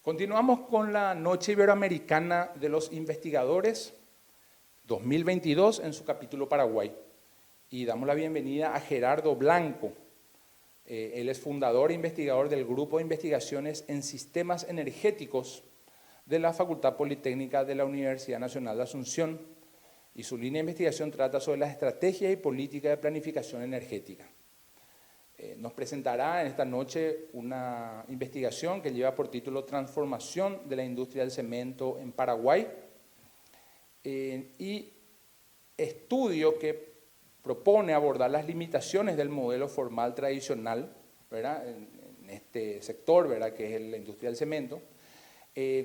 Continuamos con la Noche Iberoamericana de los Investigadores 2022 en su capítulo Paraguay. Y damos la bienvenida a Gerardo Blanco. Él es fundador e investigador del Grupo de Investigaciones en Sistemas Energéticos de la Facultad Politécnica de la Universidad Nacional de Asunción. Y su línea de investigación trata sobre las estrategias y políticas de planificación energética. Nos presentará en esta noche una investigación que lleva por título Transformación de la industria del cemento en Paraguay y estudio que propone abordar las limitaciones del modelo formal tradicional, ¿verdad? En este sector, ¿verdad? Que es la industria del cemento,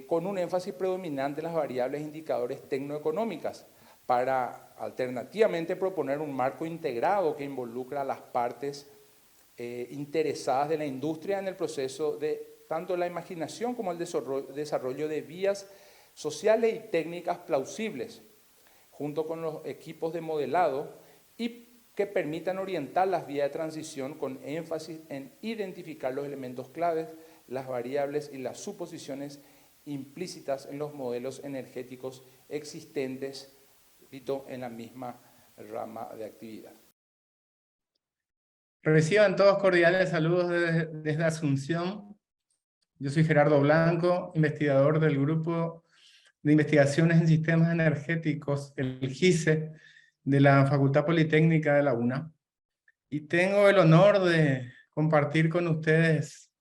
con un énfasis predominante en las variables e indicadores tecnoeconómicas para alternativamente proponer un marco integrado que involucra a las partes interesadas de la industria en el proceso de tanto la imaginación como el desarrollo de vías sociales y técnicas plausibles, junto con los equipos de modelado y que permitan orientar las vías de transición con énfasis en identificar los elementos claves, las variables y las suposiciones implícitas en los modelos energéticos existentes en la misma rama de actividad. Reciban todos cordiales saludos desde Asunción. Yo soy Gerardo Blanco, investigador del Grupo de Investigaciones en Sistemas Energéticos, el GISE, de la Facultad Politécnica de la UNA. Y tengo el honor de compartir con ustedes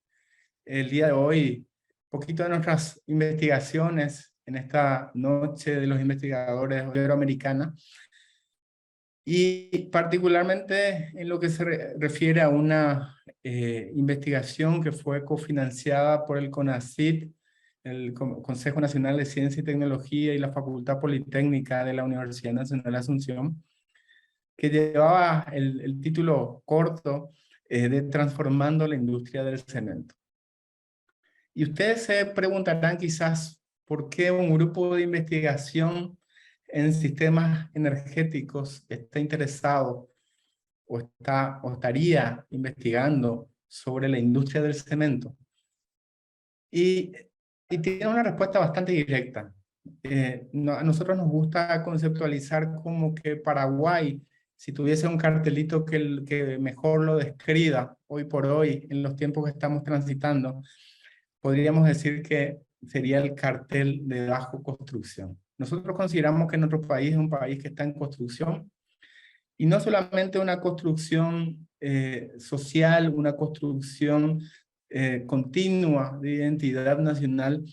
el día de hoy un poquito de nuestras investigaciones en esta noche de los investigadores iberoamericana. Y particularmente en lo que se refiere a una investigación que fue cofinanciada por el CONACYT, el Consejo Nacional de Ciencia y Tecnología y la Facultad Politécnica de la Universidad Nacional de Asunción, que llevaba el título corto de Transformando la Industria del Cemento. Y ustedes se preguntarán quizás por qué un grupo de investigación en sistemas energéticos está interesado o estaría investigando sobre la industria del cemento. Y tiene una respuesta bastante directa. A nosotros nos gusta conceptualizar como que Paraguay, si tuviese un cartelito que mejor lo describa hoy por hoy, en los tiempos que estamos transitando, podríamos decir que sería el cartel de bajo construcción. Nosotros consideramos que nuestro país es un país que está en construcción, y no solamente una construcción social, una construcción continua de identidad nacional,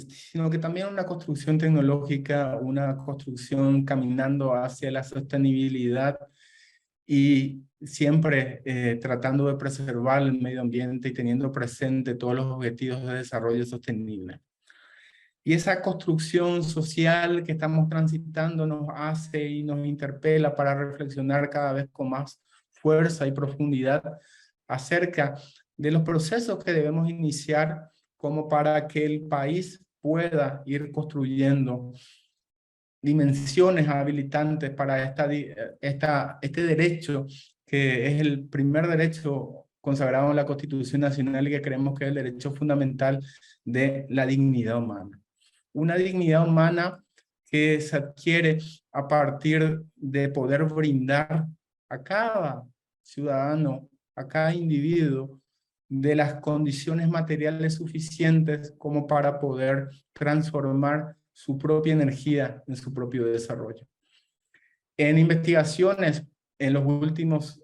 sino que también una construcción tecnológica, una construcción caminando hacia la sostenibilidad y siempre tratando de preservar el medio ambiente y teniendo presente todos los objetivos de desarrollo sostenible. Y esa construcción social que estamos transitando nos hace y nos interpela para reflexionar cada vez con más fuerza y profundidad acerca de los procesos que debemos iniciar como para que el país pueda ir construyendo dimensiones habilitantes para este derecho, que es el primer derecho consagrado en la Constitución Nacional y que creemos que es el derecho fundamental de la dignidad humana. Una dignidad humana que se adquiere a partir de poder brindar a cada ciudadano, a cada individuo, de las condiciones materiales suficientes como para poder transformar su propia energía en su propio desarrollo. En investigaciones en los últimos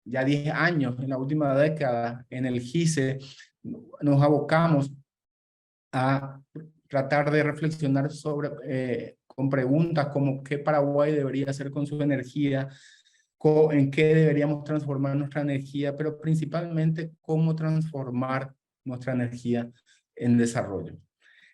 ya 10 años, en la última década, en el GISE, nos abocamos a tratar de reflexionar sobre, con preguntas como qué Paraguay debería hacer con su energía, en qué deberíamos transformar nuestra energía, pero principalmente cómo transformar nuestra energía en desarrollo.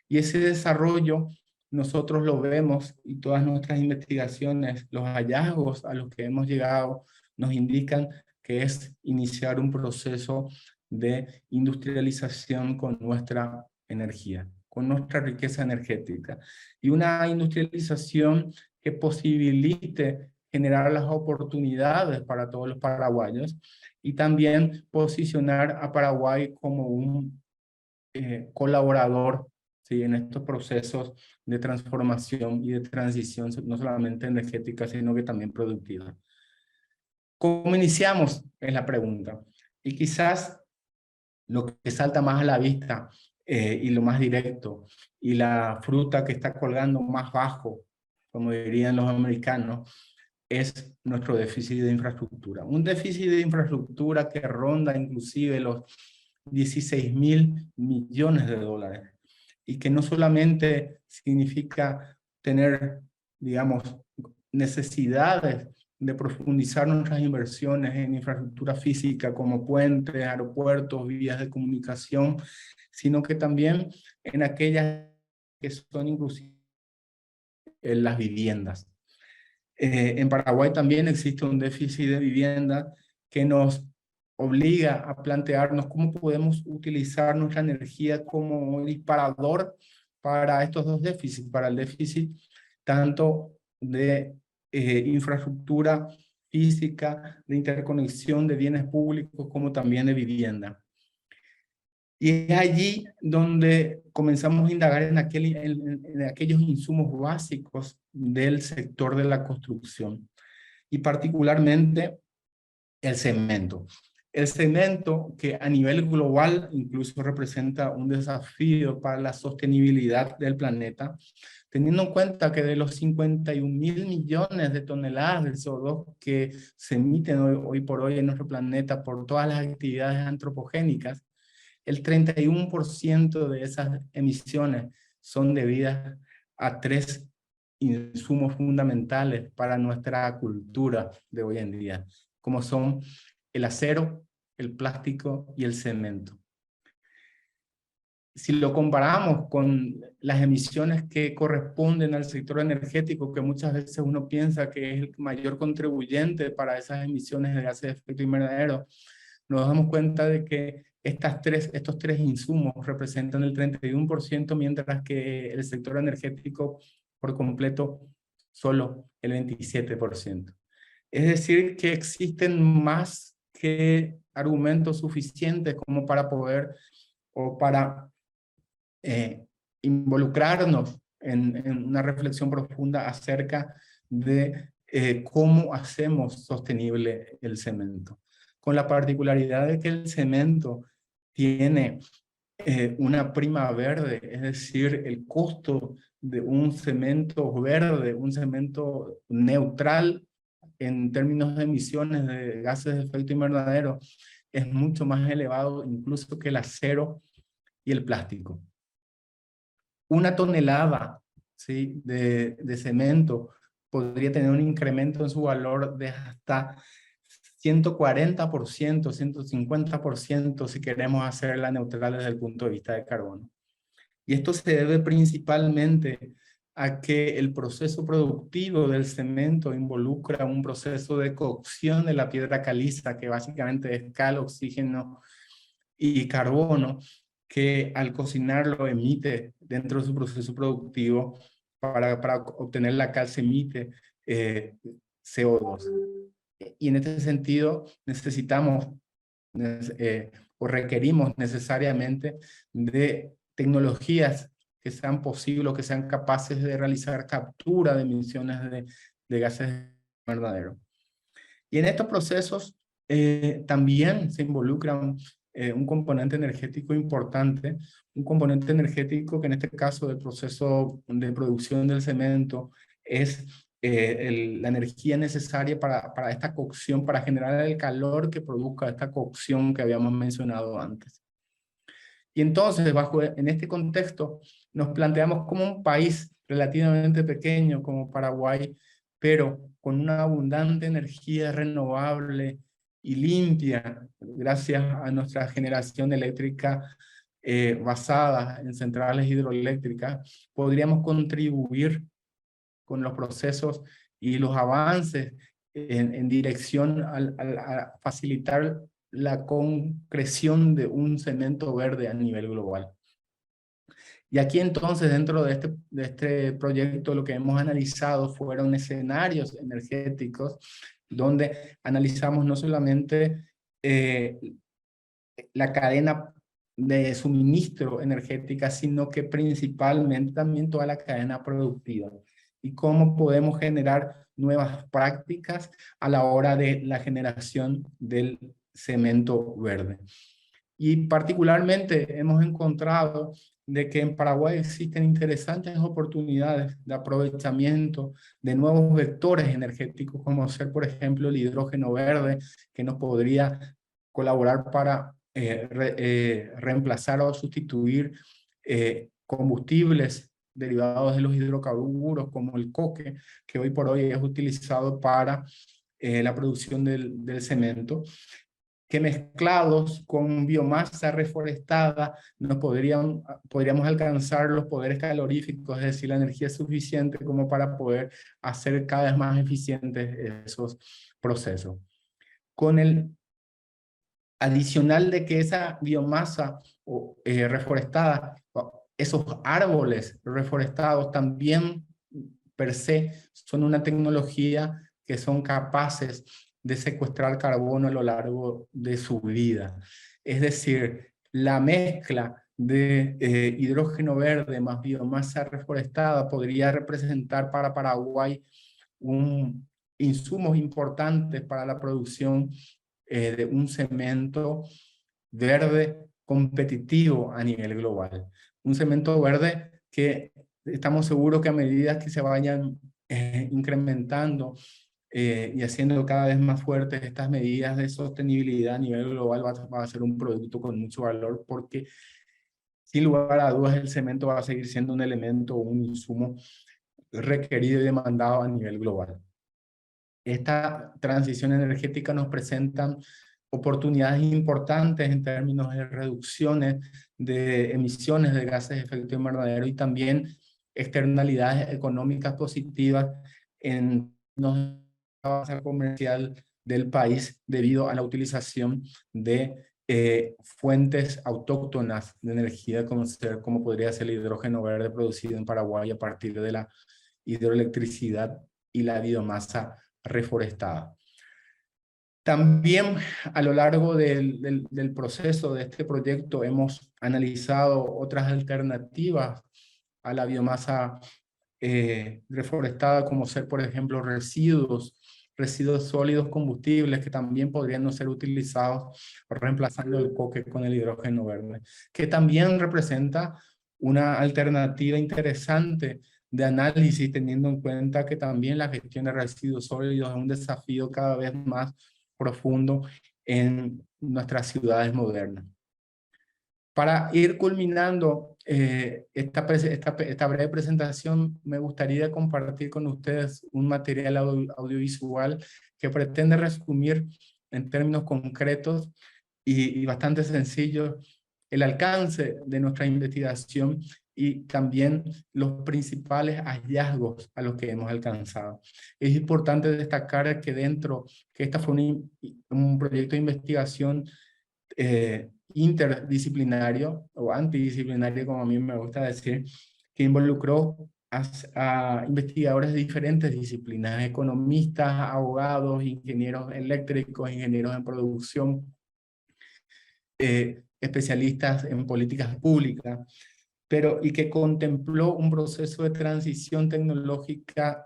Y ese desarrollo nosotros lo vemos y todas nuestras investigaciones, los hallazgos a los que hemos llegado nos indican que es iniciar un proceso de industrialización con nuestra energía, con nuestra riqueza energética. Y una industrialización que posibilite generar las oportunidades para todos los paraguayos y también posicionar a Paraguay como un colaborador, ¿sí?, en estos procesos de transformación y de transición, no solamente energética, sino que también productiva. ¿Cómo iniciamos? Es la pregunta. Y quizás lo que salta más a la vista y lo más directo, y la fruta que está colgando más bajo, como dirían los americanos, es nuestro déficit de infraestructura. Un déficit de infraestructura que ronda inclusive los 16.000 millones de dólares y que no solamente significa tener, digamos, necesidades de profundizar nuestras inversiones en infraestructura física como puentes, aeropuertos, vías de comunicación, sino que también en aquellas que son inclusive en las viviendas. En Paraguay también existe un déficit de vivienda que nos obliga a plantearnos cómo podemos utilizar nuestra energía como un disparador para estos dos déficits, para el déficit tanto de infraestructura física, de interconexión de bienes públicos, como también de vivienda. Y es allí donde comenzamos a indagar en aquellos insumos básicos del sector de la construcción, y particularmente el cemento. El cemento, que a nivel global incluso representa un desafío para la sostenibilidad del planeta, teniendo en cuenta que de los 51.000 millones de toneladas de CO2 que se emiten hoy por hoy en nuestro planeta por todas las actividades antropogénicas, el 31% de esas emisiones son debidas a tres insumos fundamentales para nuestra cultura de hoy en día, como son el acero, el plástico y el cemento. Si lo comparamos con las emisiones que corresponden al sector energético, que muchas veces uno piensa que es el mayor contribuyente para esas emisiones de gases de efecto invernadero, nos damos cuenta de que estos tres insumos representan el 31%, mientras que el sector energético por completo solo el 27%. Es decir, que existen más que argumentos suficientes como para poder o para involucrarnos en una reflexión profunda acerca de cómo hacemos sostenible el cemento. Con la particularidad de que el cemento tiene una prima verde, es decir, el costo de un cemento verde, un cemento neutral en términos de emisiones de gases de efecto invernadero, es mucho más elevado incluso que el acero y el plástico. Una tonelada, ¿sí?, de cemento podría tener un incremento en su valor de hasta 140%, 150% si queremos hacerla neutral desde el punto de vista de carbono. Y esto se debe principalmente a que el proceso productivo del cemento involucra un proceso de cocción de la piedra caliza, que básicamente es cal, oxígeno y carbono, que al cocinarlo emite dentro de su proceso productivo. Para obtener la cal se emite CO2. Y en este sentido necesitamos o requerimos necesariamente de tecnologías que sean posibles, que sean capaces de realizar captura de emisiones de gases verdaderos. Y en estos procesos también se involucra un componente energético importante, un componente energético que en este caso del proceso de producción del cemento es la energía necesaria para esta cocción, para generar el calor que produzca esta cocción que habíamos mencionado antes. Y entonces, en este contexto, nos planteamos como un país relativamente pequeño como Paraguay, pero con una abundante energía renovable y limpia, gracias a nuestra generación eléctrica basada en centrales hidroeléctricas, podríamos contribuir con los procesos y los avances en dirección a facilitar la concreción de un cemento verde a nivel global. Y aquí entonces, dentro de este proyecto, lo que hemos analizado fueron escenarios energéticos donde analizamos no solamente la cadena de suministro energética, sino que principalmente también toda la cadena productiva. Y cómo podemos generar nuevas prácticas a la hora de la generación del cemento verde. Y particularmente hemos encontrado de que en Paraguay existen interesantes oportunidades de aprovechamiento de nuevos vectores energéticos, como ser, por ejemplo, el hidrógeno verde, que nos podría colaborar para reemplazar o sustituir combustibles derivados de los hidrocarburos, como el coque, que hoy por hoy es utilizado para la producción del cemento, que mezclados con biomasa reforestada podríamos alcanzar los poderes caloríficos, es decir, la energía suficiente como para poder hacer cada vez más eficientes esos procesos. Con el adicional de que esa biomasa reforestada, esos árboles reforestados también per se son una tecnología que son capaces de secuestrar carbono a lo largo de su vida. Es decir, la mezcla de hidrógeno verde más biomasa reforestada podría representar para Paraguay insumos importantes para la producción de un cemento verde competitivo a nivel global. Un cemento verde que estamos seguros que a medida que se vayan incrementando y haciendo cada vez más fuertes estas medidas de sostenibilidad a nivel global, va a ser un producto con mucho valor, porque sin lugar a dudas el cemento va a seguir siendo un elemento, un insumo requerido y demandado a nivel global. Esta transición energética nos presenta oportunidades importantes en términos de reducciones de emisiones de gases de efecto invernadero y también externalidades económicas positivas en la base comercial del país debido a la utilización de fuentes autóctonas de energía como podría ser el hidrógeno verde producido en Paraguay a partir de la hidroelectricidad y la biomasa reforestada. También a lo largo del proceso de este proyecto hemos analizado otras alternativas a la biomasa reforestada, como ser, por ejemplo, residuos sólidos combustibles que también podrían no ser utilizados, reemplazando el coque con el hidrógeno verde, que también representa una alternativa interesante de análisis, teniendo en cuenta que también la gestión de residuos sólidos es un desafío cada vez más profundo en nuestras ciudades modernas. Para ir culminando esta breve presentación, me gustaría compartir con ustedes un material audiovisual que pretende resumir en términos concretos y bastante sencillos el alcance de nuestra investigación y también los principales hallazgos a los que hemos alcanzado. Es importante destacar que esta fue un proyecto de investigación interdisciplinario o antidisciplinario, como a mí me gusta decir, que involucró a investigadores de diferentes disciplinas, economistas, abogados, ingenieros eléctricos, ingenieros en producción, especialistas en políticas públicas, y que contempló un proceso de transición tecnológica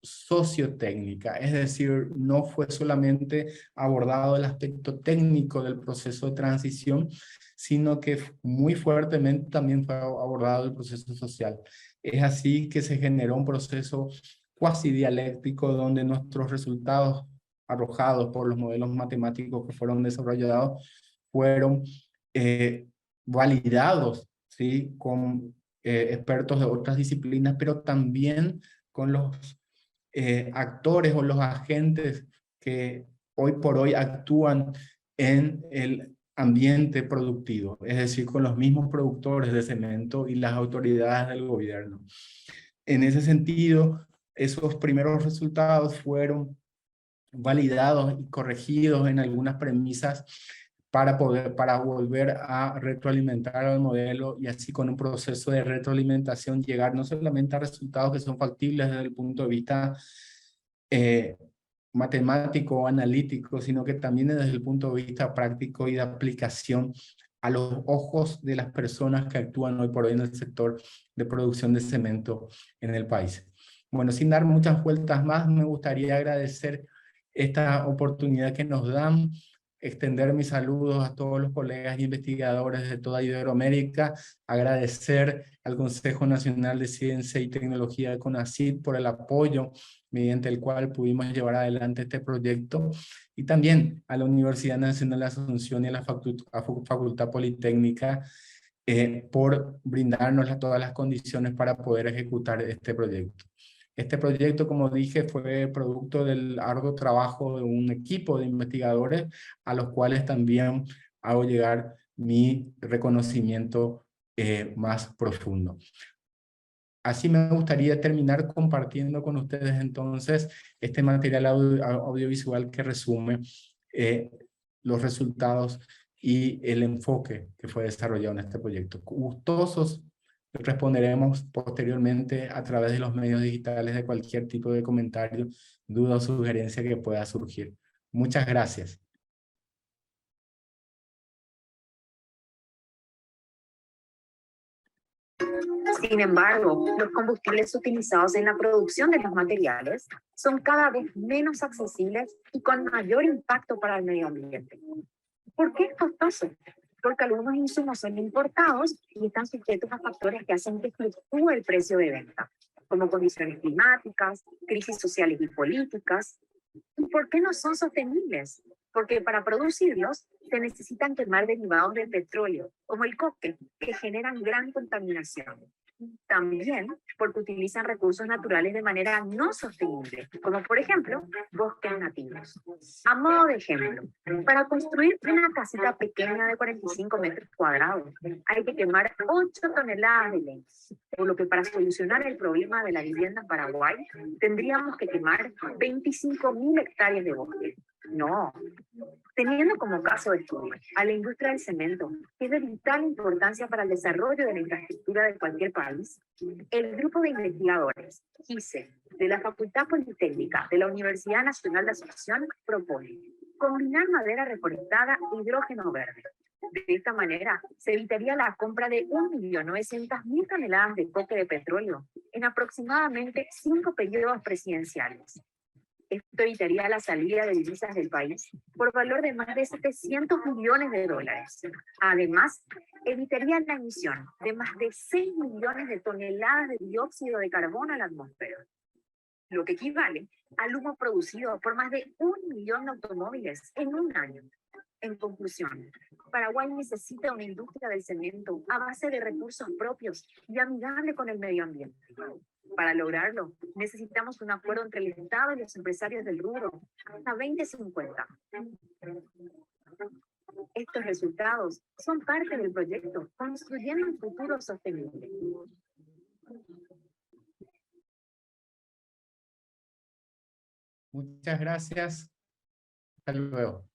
sociotécnica, es decir, no fue solamente abordado el aspecto técnico del proceso de transición, sino que muy fuertemente también fue abordado el proceso social. Es así que se generó un proceso cuasi dialéctico donde nuestros resultados arrojados por los modelos matemáticos que fueron desarrollados fueron validados, ¿sí?, con expertos de otras disciplinas, pero también con los actores o los agentes que hoy por hoy actúan en el ambiente productivo, es decir, con los mismos productores de cemento y las autoridades del gobierno. En ese sentido, esos primeros resultados fueron validados y corregidos en algunas premisas para volver a retroalimentar al modelo y así con un proceso de retroalimentación llegar no solamente a resultados que son factibles desde el punto de vista matemático o analítico, sino que también desde el punto de vista práctico y de aplicación a los ojos de las personas que actúan hoy por hoy en el sector de producción de cemento en el país. Bueno, sin dar muchas vueltas más, me gustaría agradecer esta oportunidad que nos dan, extender mis saludos a todos los colegas e investigadores de toda Iberoamérica, agradecer al Consejo Nacional de Ciencia y Tecnología de CONACYT por el apoyo mediante el cual pudimos llevar adelante este proyecto, y también a la Universidad Nacional de Asunción y a la Facultad Politécnica por brindarnos todas las condiciones para poder ejecutar este proyecto. Este proyecto, como dije, fue producto del arduo trabajo de un equipo de investigadores a los cuales también hago llegar mi reconocimiento más profundo. Así me gustaría terminar compartiendo con ustedes entonces este material audiovisual que resume los resultados y el enfoque que fue desarrollado en este proyecto. Gustosos responderemos posteriormente a través de los medios digitales de cualquier tipo de comentario, duda o sugerencia que pueda surgir. Muchas gracias. Sin embargo, los combustibles utilizados en la producción de los materiales son cada vez menos accesibles y con mayor impacto para el medio ambiente. ¿Por qué es costoso? Porque algunos insumos son importados y están sujetos a factores que hacen que fluctúe el precio de venta, como condiciones climáticas, crisis sociales y políticas. ¿Y por qué no son sostenibles? Porque para producirlos se necesitan quemar derivados del petróleo, como el coque, que generan gran contaminación. También porque utilizan recursos naturales de manera no sostenible, como por ejemplo bosques nativos. A modo de ejemplo, para construir una casita pequeña de 45 metros cuadrados hay que quemar 8 toneladas de leña, por lo que para solucionar el problema de la vivienda en Paraguay tendríamos que quemar 25.000 hectáreas de bosque. No. Teniendo como caso de estudio a la industria del cemento, que es de vital importancia para el desarrollo de la infraestructura de cualquier país, el grupo de investigadores, GICE, de la Facultad Politécnica de la Universidad Nacional de Asunción, propone combinar madera reforestada e hidrógeno verde. De esta manera, se evitaría la compra de 1.900.000 toneladas de coque de petróleo en aproximadamente 5 periodos presidenciales. Esto evitaría la salida de divisas del país por valor de más de 700 millones de dólares. Además, evitaría la emisión de más de 6 millones de toneladas de dióxido de carbono a la atmósfera, lo que equivale al humo producido por más de 1 millón de automóviles en un año. En conclusión, Paraguay necesita una industria del cemento a base de recursos propios y amigable con el medio ambiente. Para lograrlo, necesitamos un acuerdo entre el Estado y los empresarios del rubro hasta 2050. Estos resultados son parte del proyecto Construyendo un Futuro Sostenible. Muchas gracias. Hasta luego.